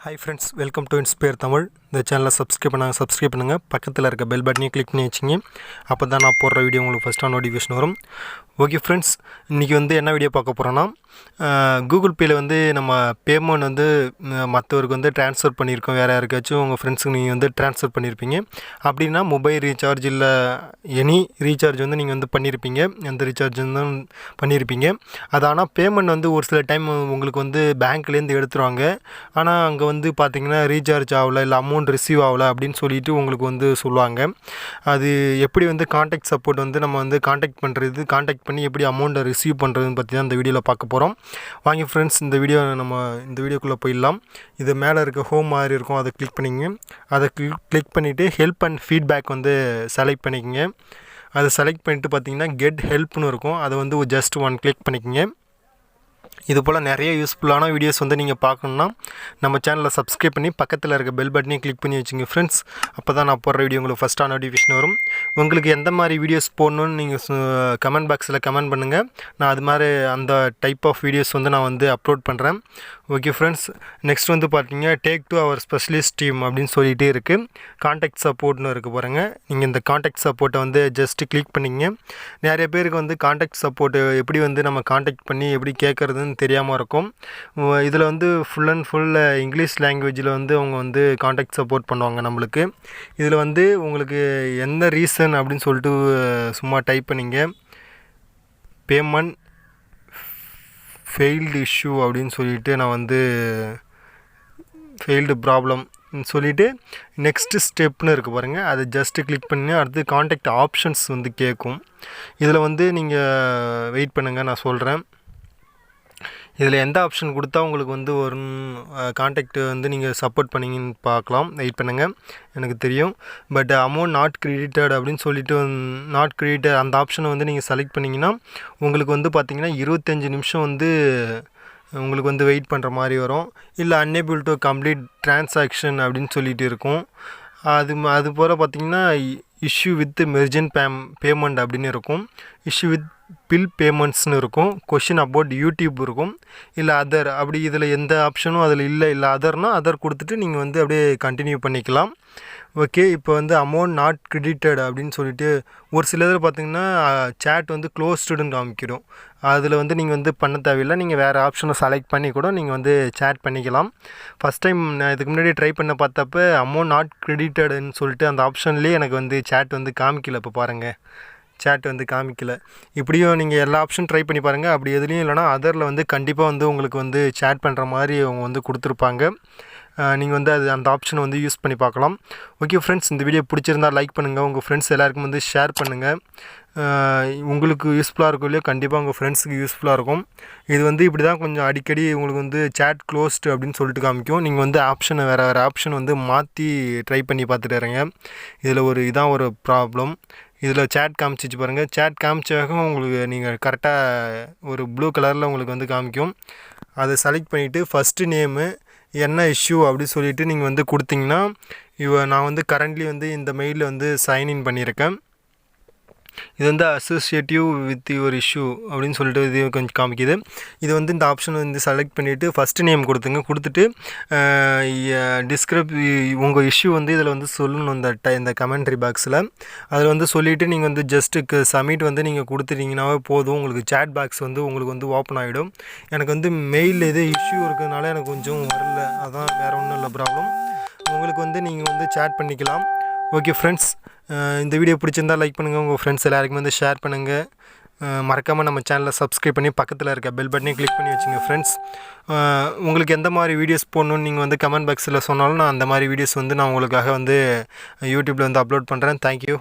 Hi friends, welcome to Inspire Tamil. இந்த சேனலை subscribe பண்ணுங்கள். பக்கத்தில் இருக்க பெல் பட்டனையும் கிளிக் பண்ணி வச்சிங்க. அப்போ தான் நான் போடுற வீடியோ உங்களுக்கு ஃபஸ்ட்டாக நோட்டிஃபிகேஷன் வரும். ஓகே ஃப்ரெண்ட்ஸ், இன்றைக்கி என்ன வீடியோ பார்க்க போகிறோன்னா, கூகுள் பேயில் நம்ம பேமெண்ட் மற்றவருக்கு ட்ரான்ஸ்ஃபர் பண்ணியிருக்கோம். வேறு யாருக்காச்சும் உங்கள் ஃப்ரெண்ட்ஸுக்கு நீங்கள் ட்ரான்ஸ்ஃபர் பண்ணியிருப்பீங்க. அப்படின்னா மொபைல் ரீசார்ஜ் இல்லை எனி ரீசார்ஜ் நீங்கள் பண்ணியிருப்பீங்க. எந்த ரீசார்ஜ் பண்ணியிருப்பீங்க. அது ஆனால் பேமெண்ட் ஒரு சில டைம் உங்களுக்கு பேங்க்லேருந்து எடுத்துருவாங்க. ஆனால் அங்கே பார்த்தீங்கன்னா ரீசார்ஜ் ஆகலை, இல்லை அமௌண்ட் ரிசீவ் ஆகலை அப்படின்னு சொல்லிட்டு உங்களுக்கு சொல்லுவாங்க. அது எப்படி கான்டாக்ட் சப்போர்ட் நம்ம கான்டாக்ட் பண்ணுறது, கான்டாக்ட் பண்ணி எப்படி அமௌண்ட்டை ரிசீவ் பண்ணுறதுன்னு பற்றி தான் இந்த வீடியோவில் பார்க்க போகிறோம். வாங்க ஃப்ரெண்ட்ஸ், இந்த வீடியோக்குள்ளே போயிடலாம். இது மேலே இருக்க ஹோம் மாதிரி இருக்கும், அதை கிளிக் பண்ணிங்க. அதை கிளிக் பண்ணிவிட்டு ஹெல்ப் அண்ட் ஃபீட்பேக் செலக்ட் பண்ணிக்கோங்க. அதை செலக்ட் பண்ணிவிட்டு பார்த்தீங்கன்னா கெட் ஹெல்ப்னு இருக்கும். அதை ஜஸ்ட் ஒன் கிளிக் பண்ணிக்கோங்க. இது போல் நிறைய யூஸ்ஃபுல்லான வீடியோஸ் நீங்கள் பார்க்கணுன்னா நம்ம சேனலை சப்ஸ்கிரைப் பண்ணி பக்கத்தில் இருக்க பெல் பட்டனையும் கிளிக் பண்ணி வச்சுங்க ஃப்ரெண்ட்ஸ். அப்போ தான் நான் போடுற வீடியோ உங்களுக்கு ஃபஸ்ட்டாக நோட்டிஃபிகேஷன் வரும். உங்களுக்கு எந்த மாதிரி வீடியோஸ் போடணுன்னு நீங்கள் கமெண்ட் பாக்ஸில் கமெண்ட் பண்ணுங்கள். நான் அது மாதிரி அந்த டைப் ஆஃப் வீடியோஸ் நான் அப்லோட் பண்ணுறேன். ஓகே ஃப்ரெண்ட்ஸ், நெக்ஸ்ட் பார்த்தீங்கன்னா take to our specialist team அப்படின்னு சொல்லிகிட்டே இருக்குது. கான்டாக்ட் சப்போர்ட்னு இருக்க போகிறேங்க. நீங்கள் இந்த கான்டாக்ட் சப்போர்ட்டை ஜஸ்ட்டு கிளிக் பண்ணிங்க. நிறைய பேருக்கு கான்டாக்ட் சப்போர்ட்டு எப்படி நம்ம கான்டாக்ட் பண்ணி எப்படி கேட்குறதுன்னு தெரியாமல் இருக்கும். இதில் ஃபுல் அண்ட் ஃபுல் இங்கிலீஷ் லாங்குவேஜில் அவங்க கான்டாக்ட் சப்போர்ட் பண்ணுவாங்க நம்மளுக்கு. இதில் உங்களுக்கு எந்த ரீசன் அப்படின்னு சொல்லிட்டு சும்மா டைப் பண்ணிங்க. பேமெண்ட் ஃபெயில்டு இஷ்யூ அப்படின்னு சொல்லிவிட்டு நான் ஃபெயில்டு ப்ராப்ளம் சொல்லிவிட்டு நெக்ஸ்ட்டு ஸ்டெப்னு இருக்குது பாருங்கள். அதை ஜஸ்ட்டு கிளிக் பண்ணி அடுத்து கான்டாக்ட் ஆப்ஷன்ஸ் கேட்கும். இதில் நீங்கள் வெயிட் பண்ணுங்கள், நான் சொல்கிறேன். இதில் எந்த ஆப்ஷன் கொடுத்தா உங்களுக்கு ஒரு கான்டாக்ட் நீங்கள் சப்போர்ட் பண்ணிங்கன்னு பார்க்கலாம். வெயிட் பண்ணுங்கள், எனக்கு தெரியும். பட் அமௌண்ட் நாட் கிரெடிட்டட் அப்படின்னு சொல்லிட்டு நாட் கிரெடிட்டட் அந்த ஆப்ஷனை நீங்கள் செலக்ட் பண்ணிங்கன்னா உங்களுக்கு பார்த்தீங்கன்னா 25 நிமிஷம் உங்களுக்கு வெயிட் பண்ணுற மாதிரி வரும். இல்லை அன்னேபிள் டு கம்ப்ளீட் ட்ரான்சாக்ஷன் அப்படின்னு சொல்லிட்டு இருக்கும். அது போல் பார்த்தீங்கன்னா இஷ்யூ வித் மெர்ஜென்ட் பேமெண்ட் அப்படின்னு இருக்கும். இஷ்யூ வித் பில் பேமெண்ட்ஸ்னு இருக்கும். கொஷின் அபவுட் யூடியூப் இருக்கும். இல்லை அதர், அப்படி இதில் எந்த ஆப்ஷனும் அதில் இல்லை அதர்னால் அதர் கொடுத்துட்டு நீங்கள் அப்படியே கண்டினியூ பண்ணிக்கலாம். ஓகே, இப்போ அமௌண்ட் நாட் கிரெடிட்டட் அப்படின்னு சொல்லிட்டு ஒரு சில இதில் பார்த்திங்கன்னா சேட் க்ளோஸ்டுன்னு காமிக்கிடும். அதில் நீங்கள் பண்ண தேவையில்லை. நீங்கள் வேறு ஆப்ஷனை செலக்ட் பண்ணி கூட நீங்கள் சேட் பண்ணிக்கலாம். ஃபஸ்ட் டைம் நான் இதுக்கு முன்னாடி ட்ரை பண்ண பார்த்தப்ப அமௌண்ட் நாட் கிரெடிட்டடுன்னு சொல்லிட்டு அந்த ஆப்ஷன்லேயே எனக்கு சேட் காமிக்கல. இப்போ பாருங்கள், சேட் காமிக்கல. இப்படியும் நீங்கள் எல்லா ஆப்ஷன் ட்ரை பண்ணி பாருங்கள். அப்படி எதுலேயும் இல்லைனா அதரில் கண்டிப்பாக உங்களுக்கு சேட் பண்ணுற மாதிரி அவங்க கொடுத்துருப்பாங்க. நீங்கள் அது அந்த ஆப்ஷனை யூஸ் பண்ணி பார்க்கலாம். ஓகே ஃப்ரெண்ட்ஸ், இந்த வீடியோ பிடிச்சிருந்தால் லைக் பண்ணுங்கள். உங்கள் ஃப்ரெண்ட்ஸ் எல்லாருக்கும் ஷேர் பண்ணுங்கள். உங்களுக்கு யூஸ்ஃபுல்லாக இருக்கும் இல்லையோ, கண்டிப்பாக உங்கள் ஃப்ரெண்ட்ஸுக்கு யூஸ்ஃபுல்லாக இருக்கும். இது இப்படி தான் கொஞ்சம் அடிக்கடி உங்களுக்கு சேட் க்ளோஸ்டு அப்படின்னு சொல்லிட்டு காமிக்கும். நீங்கள் ஆப்ஷனை வேறு ஆப்ஷன் மாற்றி ட்ரை பண்ணி பார்த்துட்டு இருங்க. இதில் இதான் ஒரு ப்ராப்ளம். இதில் சேட் காமிச்சிச்சு பாருங்கள். சேட் காமிச்சாக உங்களுக்கு நீங்கள் கரெக்டாக ஒரு ப்ளூ கலரில் உங்களுக்கு காமிக்கும். அதை செலக்ட் பண்ணிவிட்டு ஃபஸ்ட்டு நேமு என்ன இஷ்யூ அப்படி சொல்லிவிட்டு நீங்கள் கொடுத்தீங்கன்னா நான் கரண்ட்லி இந்த மெயிலில் சைன்இன் பண்ணியிருக்கேன். இது அசோசியேட்டிவ் வித் யுவர் இஷ்யூ அப்படின்னு சொல்லிட்டு இது கொஞ்சம் காமிக்குது. இது இந்த ஆப்ஷன் செலக்ட் பண்ணிவிட்டு ஃபஸ்ட்டு நேம் கொடுத்துட்டு உங்கள் இஷ்யூ இதில் சொல்லணும் இந்த கமெண்ட்ரி பாக்ஸில். அதில் சொல்லிவிட்டு நீங்கள் ஜஸ்ட்டு சப்மிட் நீங்கள் கொடுத்துட்டீங்கன்னாவே போதும். உங்களுக்கு சேட் பாக்ஸ் உங்களுக்கு ஓப்பன் ஆகிடும். எனக்கு மெயிலில் எது இஷ்யூ இருக்கிறதுனால எனக்கு கொஞ்சம் வரல, அதான் வேறு ஒன்றும் இல்லை ப்ராப்ளம். உங்களுக்கு நீங்கள் சேட் பண்ணிக்கலாம். ஓகே ஃப்ரெண்ட்ஸ், இந்த வீடியோ பிடிச்சிருந்தால் லைக் பண்ணுங்கள். உங்கள் ஃப்ரெண்ட்ஸ் எல்லாருக்குமே ஷேர் பண்ணுங்கள். மறக்காமல் நம்ம சேனலை சப்ஸ்கிரைப் பண்ணி பக்கத்தில் இருக்க பெல் பட்டனையும் கிளிக் பண்ணி வச்சுங்க ஃப்ரெண்ட்ஸ். உங்களுக்கு எந்த மாதிரி வீடியோஸ் போடணுன்னு நீங்கள் கமெண்ட் பாக்ஸில் சொன்னாலும் நான் அந்த மாதிரி வீடியோஸ் நான் உங்களுக்காக யூடியூப்பில் அப்லோட் பண்ணுறேன். தேங்க்யூ.